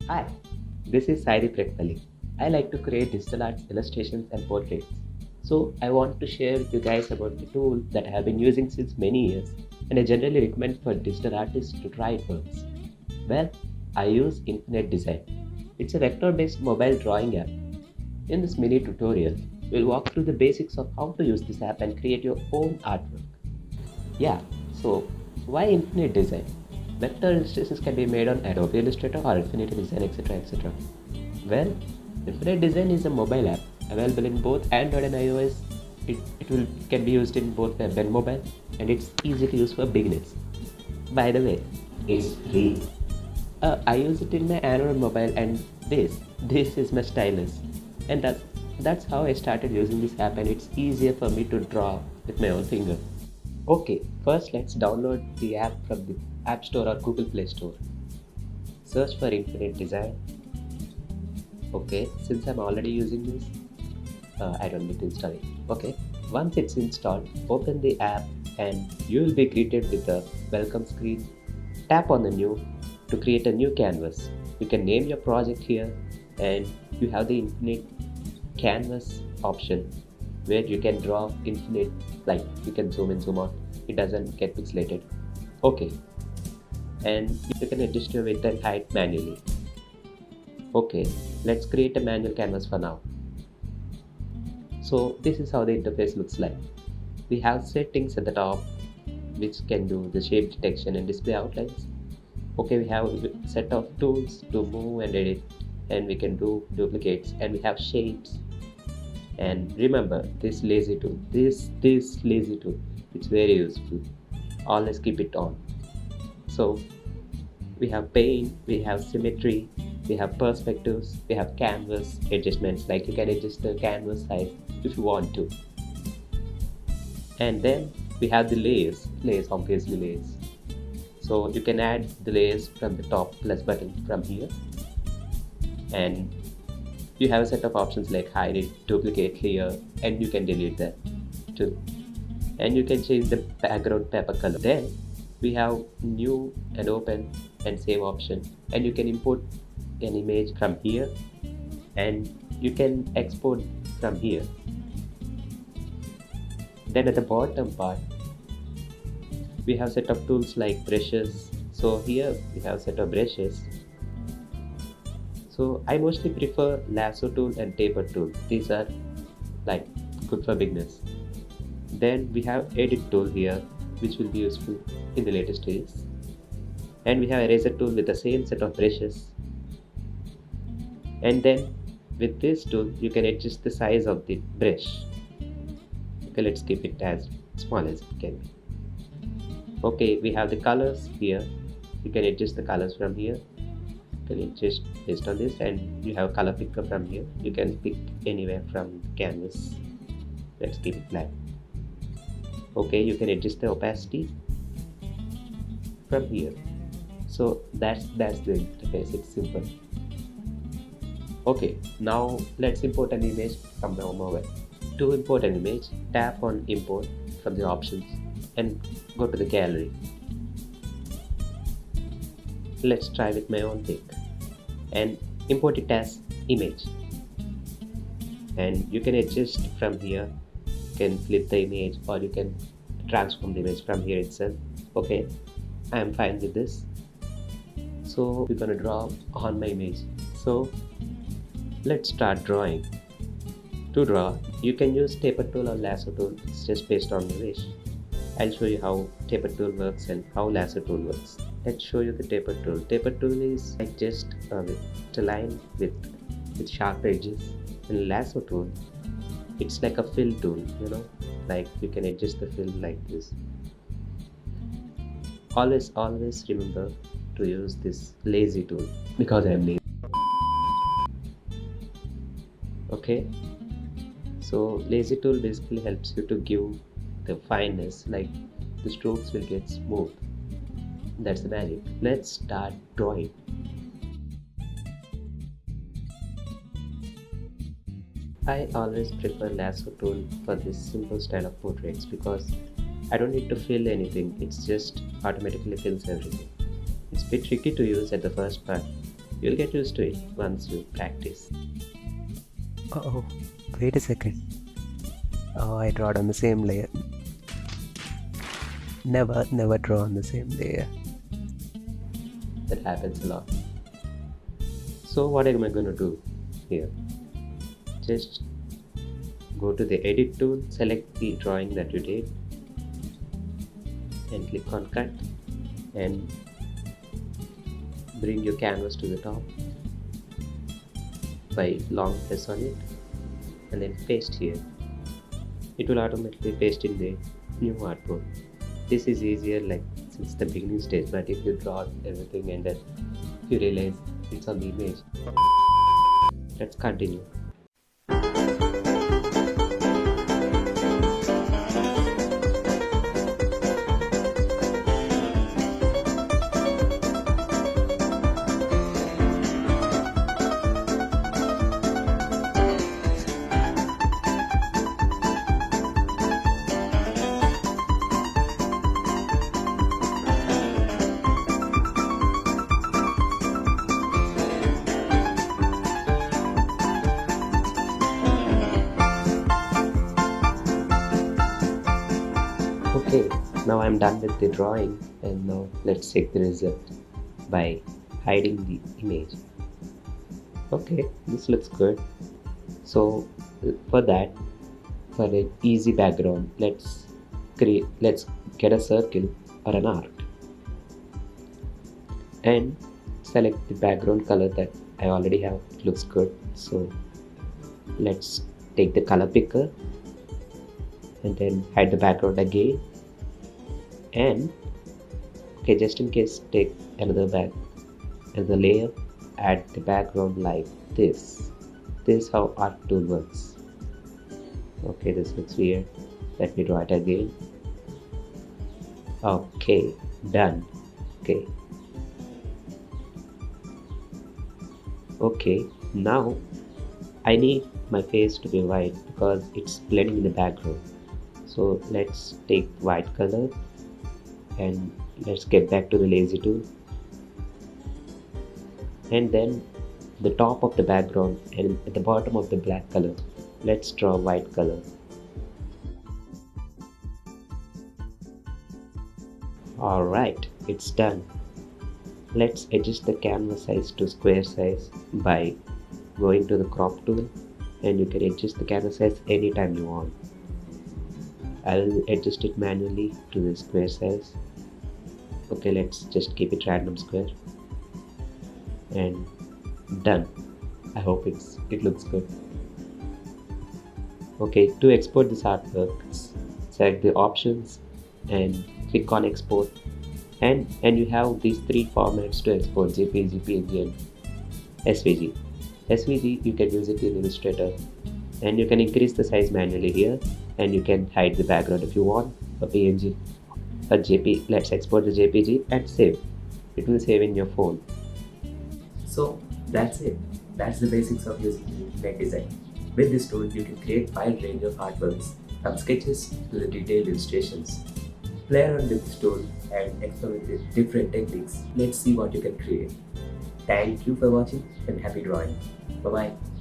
Hi, this is Sairi Prekpalli. I like to create digital arts, illustrations, and portraits. So, I want to share with you guys about the tool that I have been using since many years, and I generally recommend for digital artists to try it once. Well, I use Infinite Design. It's a vector based mobile drawing app. In this mini tutorial, we'll walk through the basics of how to use this app and create your own artwork. Yeah, so why Infinite Design? Vector illustrations can be made on Adobe Illustrator or Infinite Design, etc. etc. Well, Infinite Design is a mobile app available in both Android and iOS. It can be used in both web and mobile, and it's easy to use for beginners. By the way, it's free. I use it in my Android mobile, and this is my stylus, and that's how I started using this app, and it's easier for me to draw with my own finger. Okay, first let's download the app from the App Store or Google Play Store. Search for Infinite Design. Okay, since I'm already using this, I don't need to install it. Okay, once it's installed, open the app and you will be greeted with a welcome screen. Tap on the new to create a new canvas. You can name your project here, and you have the infinite canvas option where you can draw infinite, like you can zoom in, zoom out. It doesn't get pixelated. Okay, and you can adjust your width and height manually. Okay, let's create a manual canvas for now. So this is how the interface looks like. We have settings at the top which can do the shape detection and display outlines. Okay, we have a set of tools to move and edit, and we can do duplicates, and we have shapes. And remember this lazy tool, this lazy tool, it's very useful. Always keep it on. So we have paint, we have symmetry, we have perspectives, we have canvas adjustments, like you can adjust the canvas size if you want to. And then we have the layers, obviously layers. So you can add the layers from the top plus button from here, and you have a set of options like hide it, duplicate layer, and you can delete that too. And you can change the background paper color. Then we have new and open and save option, and you can import an image from here, and you can export from here. Then at the bottom part we have set of tools like brushes. So here we have set of brushes. So I mostly prefer lasso tool and taper tool. These are like good for beginners. Then we have edit tool here, which will be useful in the latest days. And we have eraser tool with the same set of brushes. And then with this tool you can adjust the size of the brush. Okay, let's keep it as small as it can be. Okay, we have the colors here. You can adjust the colors from here. You can adjust based on this, and you have color picker from here. You can pick anywhere from the canvas. Let's keep it black. Okay, you can adjust the opacity from here. So that's the interface. It's simple. Okay, now let's import an image from the mobile. To import an image, tap on import from the options and go to the gallery. Let's try with my own pick and import it as image. And you can adjust from here. You can flip the image, or you can transform the image from here itself. Okay, I am fine with this. So we're gonna draw on my image. So let's start drawing. To draw, you can use taper tool or lasso tool. It's just based on your wish. I'll show you how taper tool works and how lasso tool works. Let's show you the taper tool. Taper tool is like just a line with sharp edges. And lasso tool, it's like a fill tool, like you can adjust the fill like this. Always remember to use this lazy tool because I'm lazy. Okay, so lazy tool basically helps you to give the fineness, like the strokes will get smooth. That's the magic. Let's start drawing. I always prefer lasso tool for this simple style of portraits because I don't need to fill anything, it's just automatically fills everything. It's a bit tricky to use at the first part, You'll get used to it once you practice. Oh, wait a second. Oh, I drawed on the same layer. Never draw on the same layer. That happens a lot. So what am I going to do here? Just go to the edit tool, select the drawing that you did and click on cut and bring your canvas to the top by long press on it and then paste here. It will automatically paste in the new artboard. This is easier like since the beginning stage, but if you draw everything and then you realize it's on the image. Let's continue. Okay, now I'm done with the drawing and now let's check the result by hiding the image. Okay, this looks good. So for that, for an easy background, let's get a circle or an arc and select the background color that I already have. It looks good. So let's take the color picker and then hide the background again, and okay, just in case take another layer, add the background like this. This is how art tool works. Okay, this looks weird. Let me draw it again. Okay, done. Okay, now I need my face to be white because it's blending in the background. So let's take white color and let's get back to the lazy tool, and then the top of the background and at the bottom of the black color, let's draw white color. Alright, it's done. Let's adjust the canvas size to square size by going to the crop tool, and you can adjust the canvas size anytime you want. I will adjust it manually to the square size. Okay, let's just keep it random square and done. I hope it looks good. Okay, to export this artwork, select the options and click on export, and you have these three formats to export: JPG, PNG and SVG. SVG you can use it in Illustrator, and you can increase the size manually here, and you can hide the background if you want. A PNG, a JP, let's export the JPG and save. It will save in your phone. So that's it. That's the basics of using Net Design. With this tool, you can create wide range of artworks from sketches to the detailed illustrations. Play around with this tool and experiment with different techniques. Let's see what you can create. Thank you for watching and happy drawing. Bye bye.